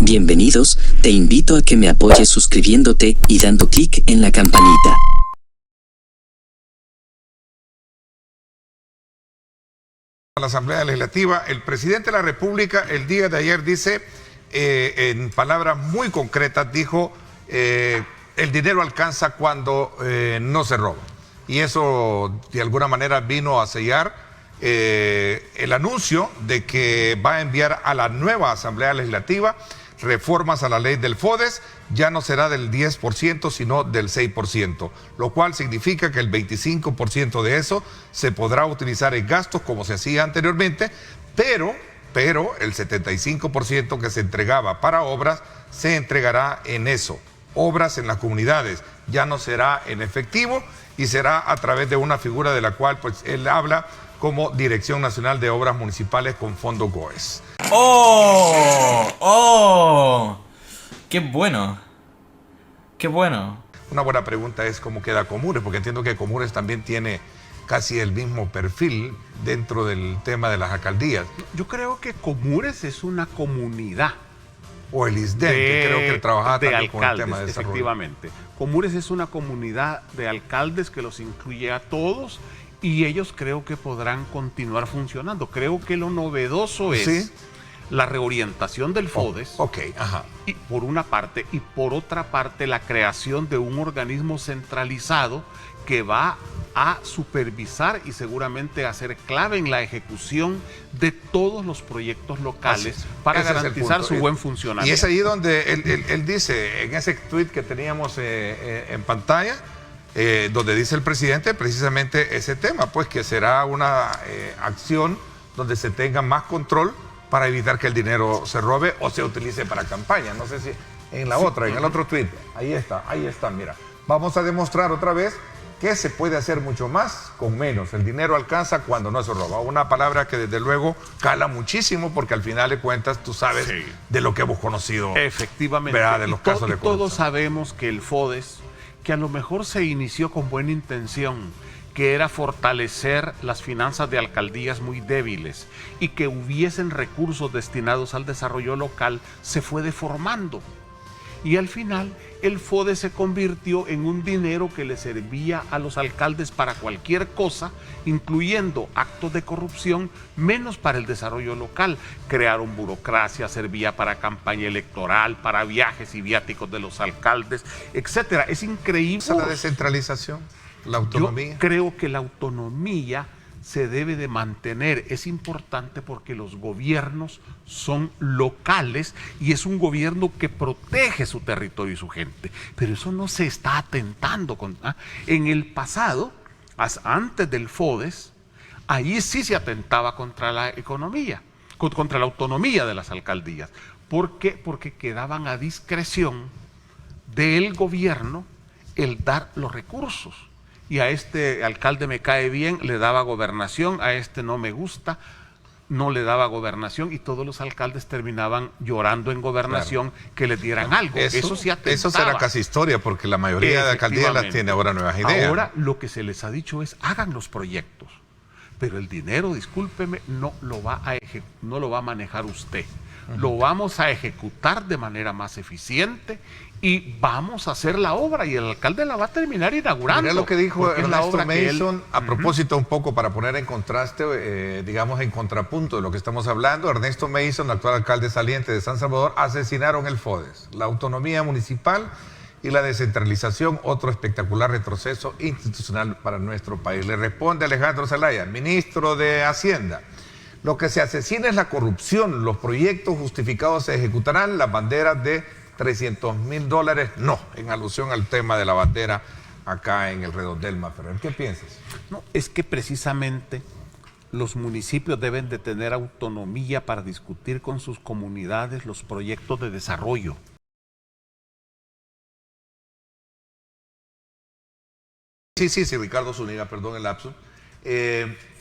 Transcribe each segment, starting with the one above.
Bienvenidos, te invito a que me apoyes suscribiéndote y dando clic en la campanita. La Asamblea Legislativa, el presidente de la República el día de ayer dice, en palabras muy concretas, dijo, el dinero alcanza cuando no se roba. Y eso de alguna manera vino a sellar el anuncio de que va a enviar a la nueva Asamblea Legislativa reformas a la ley del FODES. Ya no será del 10%, sino del 6%, lo cual significa que el 25% de eso se podrá utilizar en gastos como se hacía anteriormente, pero el 75% que se entregaba para obras se entregará en eso, obras en las comunidades. Ya no será en efectivo y será a través de una figura de la cual pues él habla como Dirección Nacional de Obras Municipales con Fondo GOES. ¡Oh! ¡Qué bueno! ¡Qué bueno! Una buena pregunta es cómo queda Comures, porque entiendo que Comures también tiene casi el mismo perfil dentro del tema de las alcaldías. Yo creo que Comures es una comunidad. O el ISDEN, que creo que trabajaba también con el tema de desarrollo. Efectivamente. Comures es una comunidad de alcaldes que los incluye a todos y ellos creo que podrán continuar funcionando. Creo que lo novedoso es la reorientación del FODES, y por una parte, y por otra parte la creación de un organismo centralizado que va a supervisar y seguramente a ser clave en la ejecución de todos los proyectos locales para garantizar su buen funcionamiento. Y es ahí donde él dice, en ese tweet que teníamos en pantalla, donde dice el presidente precisamente ese tema, pues que será una acción donde se tenga más control para evitar que el dinero se robe o se utilice para campaña. No sé si en la otra, en el otro tweet, ahí está, mira. Vamos a demostrar otra vez que se puede hacer mucho más con menos. El dinero alcanza cuando no se roba. Una palabra que desde luego cala muchísimo porque al final de cuentas tú sabes de lo que hemos conocido. Efectivamente. De los casos de corrupción. Todos sabemos que el FODES, que a lo mejor se inició con buena intención, que era fortalecer las finanzas de alcaldías muy débiles y que hubiesen recursos destinados al desarrollo local, se fue deformando. Y al final el FODES se convirtió en un dinero que le servía a los alcaldes para cualquier cosa, incluyendo actos de corrupción, menos para el desarrollo local. Crearon burocracia, servía para campaña electoral, para viajes y viáticos de los alcaldes, etcétera. Es increíble. ¿La descentralización? ¿La autonomía? Yo creo que la autonomía se debe de mantener. Es importante porque los gobiernos son locales y es un gobierno que protege su territorio y su gente. Pero eso no se está atentando. En el pasado, antes del FODES, ahí sí se atentaba contra la economía, contra la autonomía de las alcaldías. ¿Por qué? Porque quedaban a discreción del gobierno el dar los recursos. Y a este alcalde me cae bien, le daba gobernación, a este no me gusta, no le daba gobernación, y todos los alcaldes terminaban llorando en gobernación que les dieran algo. Eso sí atentaba. Eso será casi historia, porque la mayoría de alcaldías las tiene ahora Nuevas Ideas. Ahora lo que se les ha dicho es, hagan los proyectos, pero el dinero, discúlpeme, no lo va a manejar usted. Lo vamos a ejecutar de manera más eficiente y vamos a hacer la obra y el alcalde la va a terminar inaugurando. Mira lo que dijo Ernesto Mason a propósito un poco para poner en contraste, digamos en contrapunto de lo que estamos hablando. Ernesto Mason, actual alcalde saliente de San Salvador, asesinaron el FODES, la autonomía municipal y la descentralización, otro espectacular retroceso institucional para nuestro país. Le responde Alejandro Zelaya, ministro de Hacienda. Lo que se asesina es la corrupción, los proyectos justificados se ejecutarán, las banderas de $300,000 no, en alusión al tema de la bandera acá en el redondel Maferrer. ¿Qué piensas? No, es que precisamente los municipios deben de tener autonomía para discutir con sus comunidades los proyectos de desarrollo. Sí, Ricardo Zúñiga, perdón el lapso.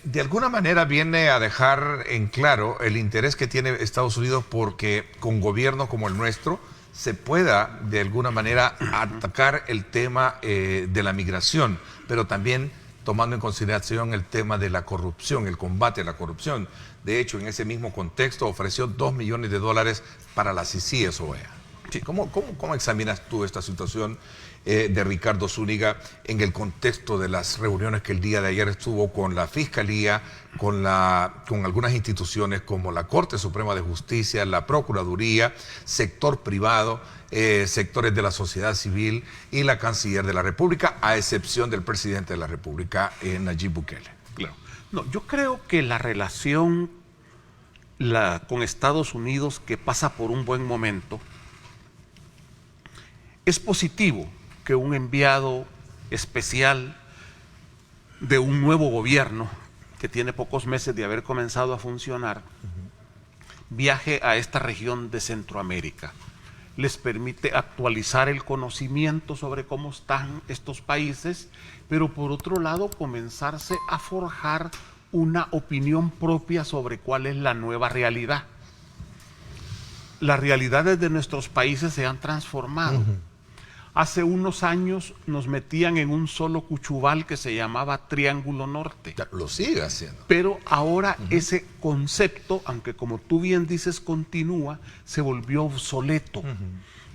De alguna manera viene a dejar en claro el interés que tiene Estados Unidos porque con gobiernos como el nuestro se pueda de alguna manera atacar el tema de la migración, pero también tomando en consideración el tema de la corrupción, el combate a la corrupción. De hecho, en ese mismo contexto ofreció $2 millones para las CICIES OEA. Sí. ¿Cómo examinas tú esta situación de Ricardo Zúñiga en el contexto de las reuniones que el día de ayer estuvo con la Fiscalía, con algunas instituciones como la Corte Suprema de Justicia, la Procuraduría, sector privado, sectores de la sociedad civil y la Canciller de la República, a excepción del presidente de la República, Nayib Bukele? Claro. No, yo creo que la relación con Estados Unidos, que pasa por un buen momento, es positivo que un enviado especial de un nuevo gobierno que tiene pocos meses de haber comenzado a funcionar viaje a esta región de Centroamérica. Les permite actualizar el conocimiento sobre cómo están estos países, pero por otro lado comenzarse a forjar una opinión propia sobre cuál es la nueva realidad. Las realidades de nuestros países se han transformado. Hace unos años nos metían en un solo cuchubal que se llamaba Triángulo Norte. Lo sigue haciendo. Pero ahora ese concepto, aunque como tú bien dices continúa, se volvió obsoleto.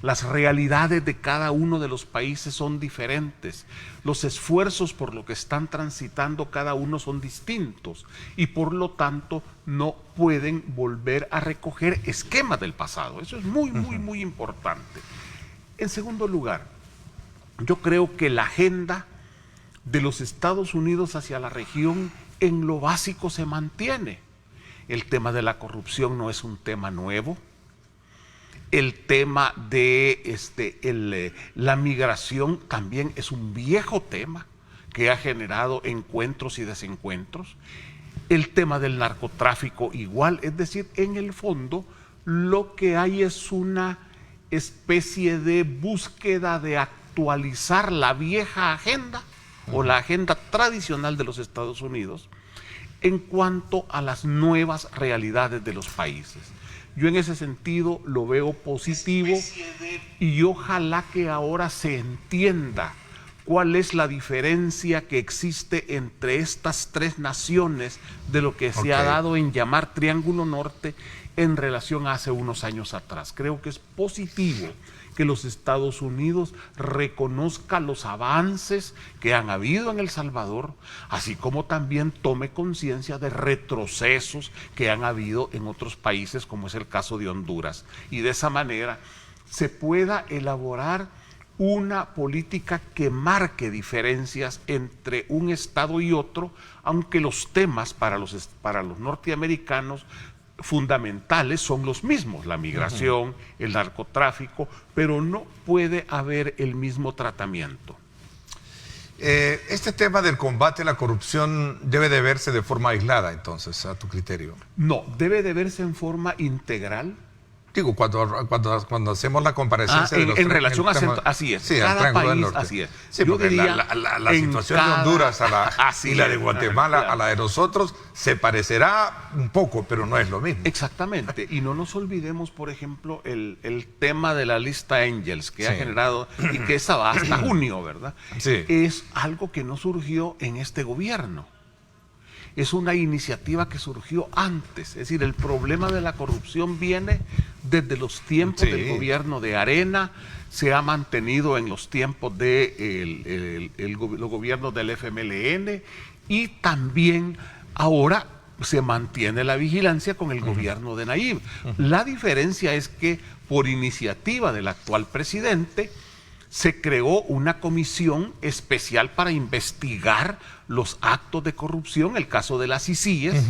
Las realidades de cada uno de los países son diferentes. Los esfuerzos por lo que están transitando cada uno son distintos y por lo tanto no pueden volver a recoger esquemas del pasado. Eso es muy importante. En segundo lugar, yo creo que la agenda de los Estados Unidos hacia la región en lo básico se mantiene. El tema de la corrupción no es un tema nuevo. El tema de la migración también es un viejo tema que ha generado encuentros y desencuentros. El tema del narcotráfico igual, es decir, en el fondo lo que hay es una especie de búsqueda de actualizar la vieja agenda o la agenda tradicional de los Estados Unidos en cuanto a las nuevas realidades de los países. Yo en ese sentido lo veo positivo y ojalá que ahora se entienda cuál es la diferencia que existe entre estas tres naciones de lo que se ha dado en llamar Triángulo Norte en relación a hace unos años atrás. Creo que es positivo que los Estados Unidos reconozca los avances que han habido en El Salvador, así como también tome conciencia de retrocesos que han habido en otros países, como es el caso de Honduras. Y de esa manera se pueda elaborar una política que marque diferencias entre un Estado y otro, aunque los temas para los norteamericanos fundamentales son los mismos, la migración, el narcotráfico, pero no puede haber el mismo tratamiento. Este tema del combate a la corrupción debe de verse de forma aislada, entonces, a tu criterio. No, debe de verse en forma integral. Digo, cuando hacemos la comparecencia de los en relación a así es, sí, cada país así es. Sí, porque la situación de Honduras y la de Guatemala a la de nosotros se parecerá un poco, pero no es lo mismo. Exactamente, y no nos olvidemos, por ejemplo, el tema de la lista Angels que ha generado, y que esa va hasta junio, ¿verdad? Sí. Es algo que no surgió en este gobierno. Es una iniciativa que surgió antes, es decir, el problema de la corrupción viene desde los tiempos del gobierno de Arena, se ha mantenido en los tiempos de los gobiernos del FMLN y también ahora se mantiene la vigilancia con el gobierno de Nayib. La diferencia es que por iniciativa del actual presidente se creó una comisión especial para investigar los actos de corrupción, el caso de las CICIES,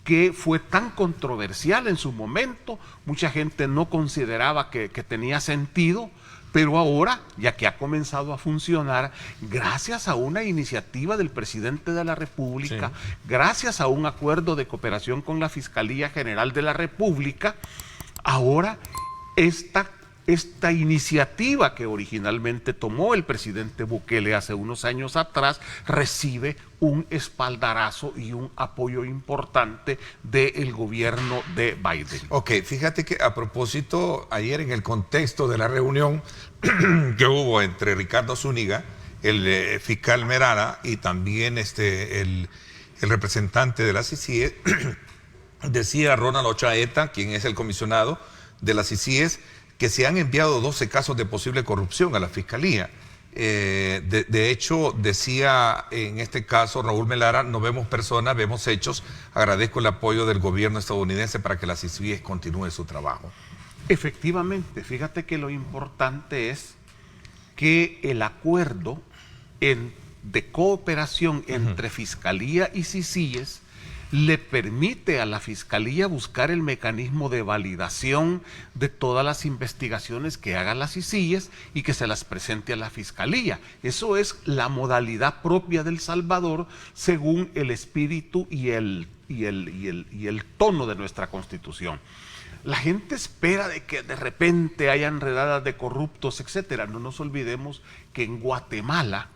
que fue tan controversial en su momento, mucha gente no consideraba que tenía sentido, pero ahora, ya que ha comenzado a funcionar, gracias a una iniciativa del presidente de la República, gracias a un acuerdo de cooperación con la Fiscalía General de la República, ahora esta iniciativa que originalmente tomó el presidente Bukele hace unos años atrás recibe un espaldarazo y un apoyo importante del gobierno de Biden. Ok, fíjate que a propósito, ayer en el contexto de la reunión que hubo entre Ricardo Zúñiga, el fiscal Merara y también el representante de la CICIE, decía Ronald Ochaeta, quien es el comisionado de la CICIES, que se han enviado 12 casos de posible corrupción a la Fiscalía. De hecho, decía en este caso Raúl Melara, no vemos personas, vemos hechos. Agradezco el apoyo del gobierno estadounidense para que la CICIES continúe su trabajo. Efectivamente, fíjate que lo importante es que el acuerdo de cooperación entre Fiscalía y CICIES le permite a la Fiscalía buscar el mecanismo de validación de todas las investigaciones que hagan las CICIES y que se las presente a la Fiscalía. Eso es la modalidad propia del Salvador según el espíritu y el tono de nuestra Constitución. La gente espera de que de repente haya enredadas de corruptos, etcétera. No nos olvidemos que en Guatemala,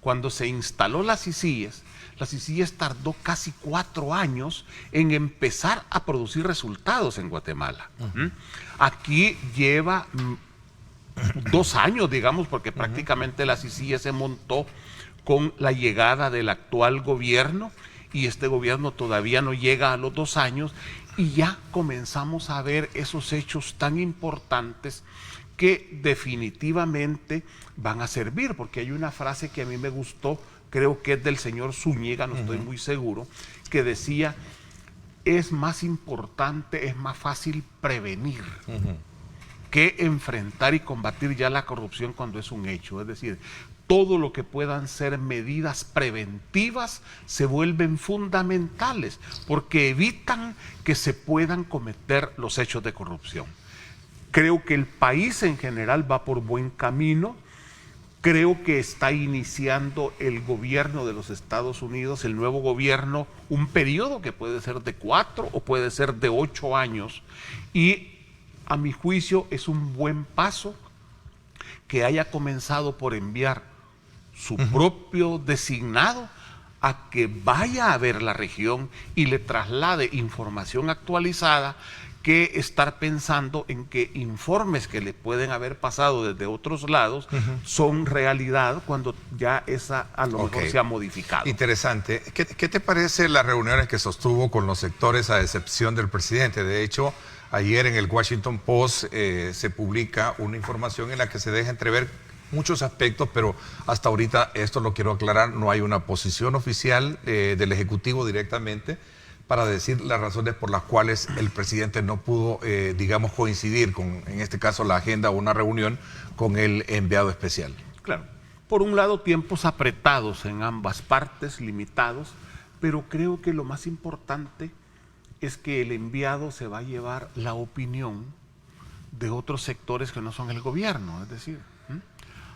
cuando se instaló la CICIES tardó casi 4 años en empezar a producir resultados en Guatemala. Aquí lleva 2 años, digamos, porque prácticamente la CICIES se montó con la llegada del actual gobierno y este gobierno todavía no llega a los 2 años y ya comenzamos a ver esos hechos tan importantes que definitivamente van a servir, porque hay una frase que a mí me gustó, creo que es del señor Zúñiga, no estoy muy seguro, que decía, es más importante, es más fácil prevenir que enfrentar y combatir ya la corrupción cuando es un hecho. Es decir, todo lo que puedan ser medidas preventivas se vuelven fundamentales porque evitan que se puedan cometer los hechos de corrupción. Creo que el país en general va por buen camino. Creo que está iniciando el gobierno de los Estados Unidos, el nuevo gobierno, un periodo que puede ser de 4 o puede ser de 8 años. Y a mi juicio es un buen paso que haya comenzado por enviar su propio designado a que vaya a ver la región y le traslade información actualizada, que estar pensando en que informes que le pueden haber pasado desde otros lados son realidad cuando ya esa a lo mejor se ha modificado. Interesante. ¿Qué te parece las reuniones que sostuvo con los sectores a excepción del presidente? De hecho, ayer en el Washington Post se publica una información en la que se deja entrever muchos aspectos, pero hasta ahorita, esto lo quiero aclarar, no hay una posición oficial del Ejecutivo directamente para decir las razones por las cuales el presidente no pudo, digamos, coincidir con, en este caso, la agenda o una reunión con el enviado especial. Claro. Por un lado, tiempos apretados en ambas partes, limitados, pero creo que lo más importante es que el enviado se va a llevar la opinión de otros sectores que no son el gobierno, es decir,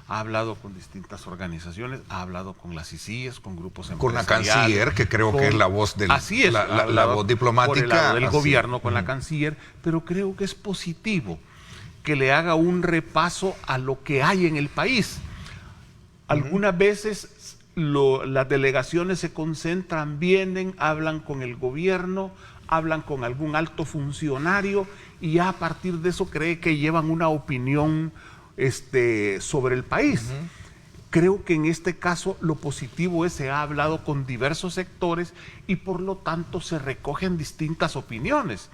ha hablado con distintas organizaciones, ha hablado con las CICIES, con grupos empresariales. Con la canciller, que creo que es la voz del, así es, la voz diplomática. Por el lado del gobierno, con la canciller, pero creo que es positivo que le haga un repaso a lo que hay en el país. Algunas veces las delegaciones se concentran, vienen, hablan con el gobierno, hablan con algún alto funcionario y ya a partir de eso cree que llevan una opinión sobre el país. Creo que en este caso lo positivo es que se ha hablado con diversos sectores y por lo tanto se recogen distintas opiniones,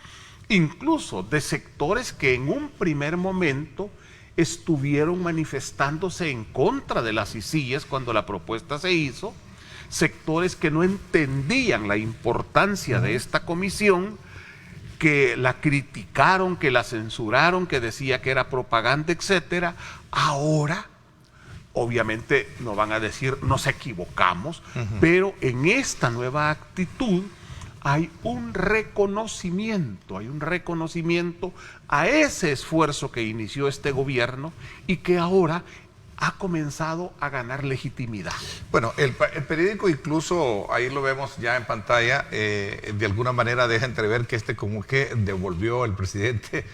incluso de sectores que en un primer momento estuvieron manifestándose en contra de las CICIES cuando la propuesta se hizo, sectores que no entendían la importancia de esta comisión, que la criticaron, que la censuraron, que decía que era propaganda, etcétera. Ahora, obviamente, no van a decir nos equivocamos, pero en esta nueva actitud hay un reconocimiento a ese esfuerzo que inició este gobierno y que ahora ha comenzado a ganar legitimidad. Bueno, el periódico incluso, ahí lo vemos ya en pantalla, de alguna manera deja entrever que como que devolvió el presidente,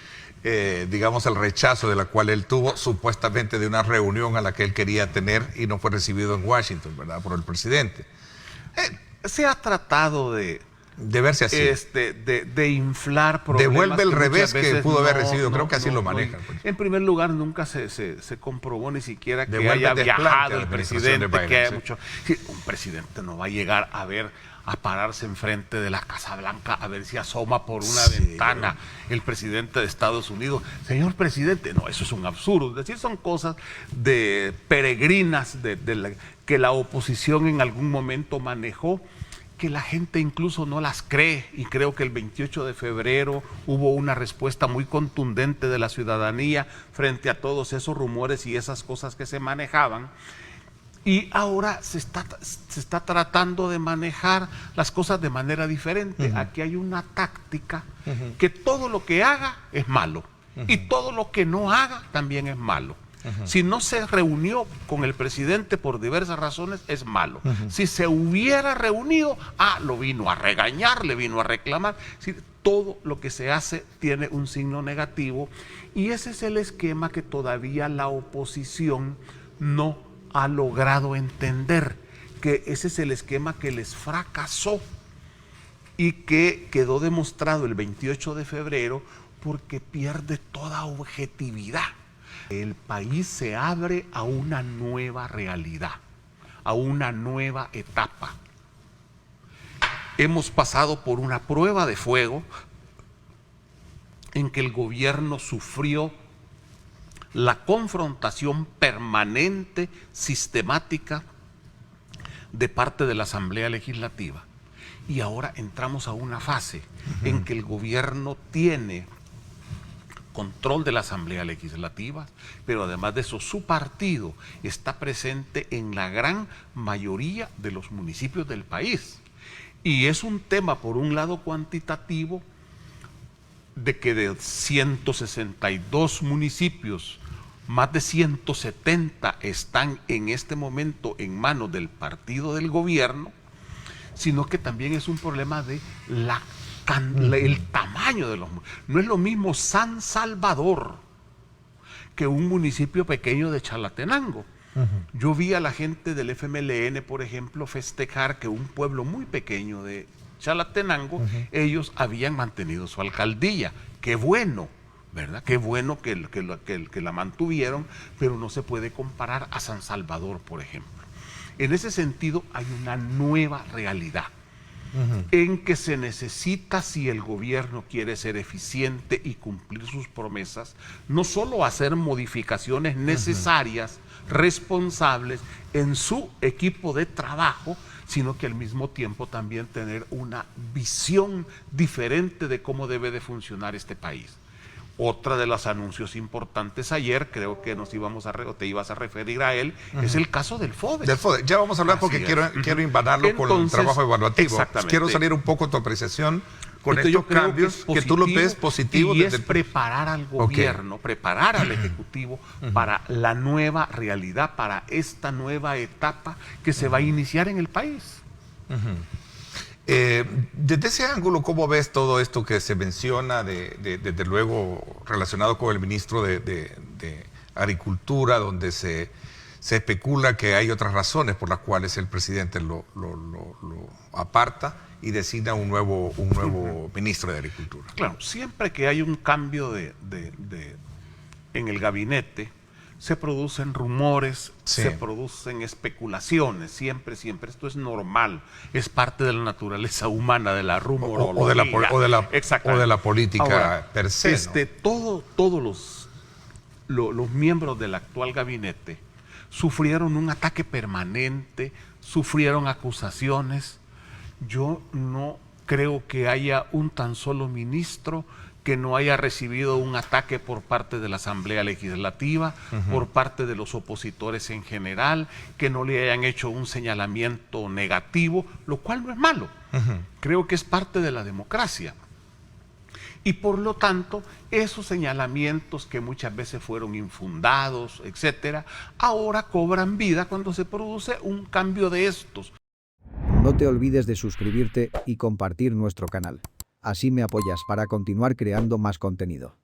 digamos, el rechazo de la cual él tuvo, supuestamente de una reunión a la que él quería tener y no fue recibido en Washington, ¿verdad?, por el presidente. Se ha tratado de De verse así. De inflar problemas. Devuelve el que revés muchas que veces pudo haber recibido. Creo que así lo manejan. No. En primer lugar, nunca se comprobó ni siquiera que Devuelve haya el desplante viajado a la el administración de presidente, Biden, que haya sí. mucho. Sí, un presidente no va a llegar a pararse enfrente de la Casa Blanca a ver si asoma por una ventana el presidente de Estados Unidos. Señor presidente, no, eso es un absurdo. Es decir, son cosas de peregrinas que la oposición en algún momento manejó, que la gente incluso no las cree, y creo que el 28 de febrero hubo una respuesta muy contundente de la ciudadanía frente a todos esos rumores y esas cosas que se manejaban. Y ahora se está tratando de manejar las cosas de manera diferente. Aquí hay una táctica que todo lo que haga es malo y todo lo que no haga también es malo. Si no se reunió con el presidente por diversas razones, es malo. Si se hubiera reunido, lo vino a regañar, le vino a reclamar. Todo lo que se hace tiene un signo negativo, y ese es el esquema que todavía la oposición no ha logrado entender, que ese es el esquema que les fracasó y que quedó demostrado el 28 de febrero porque pierde toda objetividad. El país se abre a una nueva realidad, a una nueva etapa. Hemos pasado por una prueba de fuego en que el gobierno sufrió la confrontación permanente, sistemática, de parte de la Asamblea Legislativa. Y ahora entramos a una fase en que el gobierno tiene control de la Asamblea Legislativa, pero además de eso, su partido está presente en la gran mayoría de los municipios del país. Y es un tema, por un lado, cuantitativo, de que de 162 municipios, más de 170 están en este momento en manos del partido del gobierno, sino que también es un problema de el tamaño de los municipios. No es lo mismo San Salvador que un municipio pequeño de Chalatenango. Yo vi a la gente del FMLN, por ejemplo, festejar que un pueblo muy pequeño de Chalatenango, ellos habían mantenido su alcaldía. Qué bueno, ¿verdad? Qué bueno que la mantuvieron, pero no se puede comparar a San Salvador, por ejemplo. En ese sentido, hay una nueva realidad en que se necesita, si el gobierno quiere ser eficiente y cumplir sus promesas, no solo hacer modificaciones necesarias, responsables en su equipo de trabajo, sino que al mismo tiempo también tener una visión diferente de cómo debe de funcionar este país. Otra de los anuncios importantes ayer, creo que te ibas a referir a él, es el caso del FODE. Del FODE. Ya vamos a hablar porque quiero invadarlo con el trabajo evaluativo. Exactamente. Quiero salir un poco de tu apreciación con Entonces, estos cambios que tú los ves positivos. Y es preparar al gobierno, preparar al Ejecutivo para la nueva realidad, para esta nueva etapa que se va a iniciar en el país. Desde ese ángulo, ¿cómo ves todo esto que se menciona, desde luego relacionado con el ministro de Agricultura, donde se especula que hay otras razones por las cuales el presidente lo aparta y designa un nuevo ministro de Agricultura? Claro, siempre que hay un cambio en el gabinete, se producen rumores, se producen especulaciones, siempre. Esto es normal, es parte de la naturaleza humana, de la rumorología. O de la política. Ahora, per se. Todos los miembros del actual gabinete sufrieron un ataque permanente, sufrieron acusaciones. Yo no creo que haya un tan solo ministro que no haya recibido un ataque por parte de la Asamblea Legislativa, por parte de los opositores en general, que no le hayan hecho un señalamiento negativo, lo cual no es malo. Creo que es parte de la democracia. Y por lo tanto, esos señalamientos que muchas veces fueron infundados, etcétera, ahora cobran vida cuando se produce un cambio de estos. No te olvides de suscribirte y compartir nuestro canal. Así me apoyas para continuar creando más contenido.